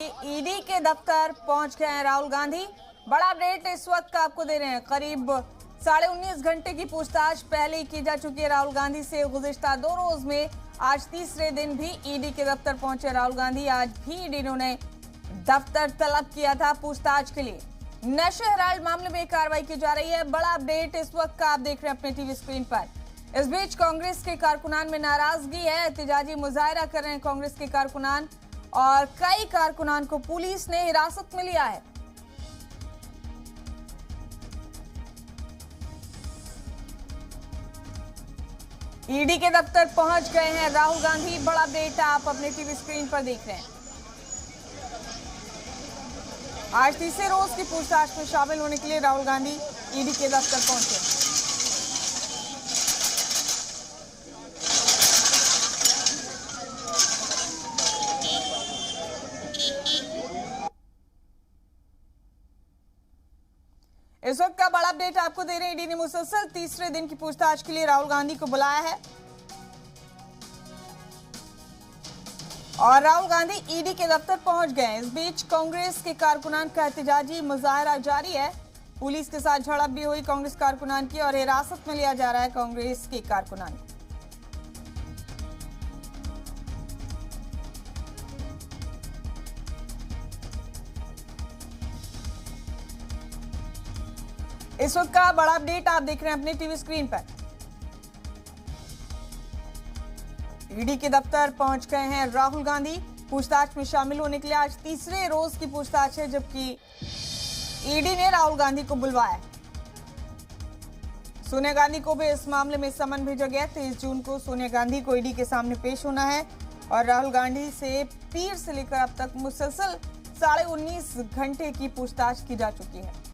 ED के दफ्तर पहुंच गए हैं राहुल गांधी। बड़ा अपडेट इस वक्त का आपको दे रहे हैं। करीब 19.5 घंटे की पूछताछ पहले की जा चुकी है राहुल गांधी से। गुज़िश्ता 2 रोज में आज तीसरे दिन भी ईडी के दफ्तर पहुंचे राहुल गांधी। आज भी ईडी ने दफ्तर तलब किया था पूछताछ के लिए। नशे हेराल्ड मामले में कार्रवाई की जा रही है। बड़ा अपडेट इस वक्त का आप देख रहे हैं अपने टीवी स्क्रीन पर। इस बीच कांग्रेस के कारकुनान में नाराजगी है। एहतजाजी मुजाहरा कर रहे हैं कांग्रेस के कारकुनान और कई कारकुनान को पुलिस ने हिरासत में लिया है। ईडी के दफ्तर पहुंच गए हैं राहुल गांधी। बड़ा अपडेट आप अपने टीवी स्क्रीन पर देख रहे हैं। आज तीसरे रोज की पूछताछ में शामिल होने के लिए राहुल गांधी ईडी के दफ्तर पहुंचे। इस वक्त का बड़ा अपडेट आपको दे रहे हैं। ईडी ने मुसलसल तीसरे दिन की पूछताछ के लिए राहुल गांधी को बुलाया है और राहुल गांधी ईडी के दफ्तर पहुंच गए हैं। इस बीच कांग्रेस के कारकुनान का एहतजाजी मुजाहरा जारी है। पुलिस के साथ झड़प भी हुई कांग्रेस कारकुनान की और हिरासत में लिया जा रहा है कांग्रेस के कारकुनान। इस वक्त का बड़ा अपडेट आप देख रहे हैं अपने टीवी स्क्रीन पर। ईडी के दफ्तर पहुंच गए हैं राहुल गांधी। पूछताछ में शामिल होने के लिए आज तीसरे रोज की पूछताछ है, जबकि ईडी ने राहुल गांधी को बुलवाया। सोनिया गांधी को भी इस मामले में समन भेजा गया। 23 जून को सोनिया गांधी को ईडी के सामने पेश होना है और राहुल गांधी से पीर से लेकर अब तक मुसलसल 19.5 घंटे की पूछताछ की जा चुकी है।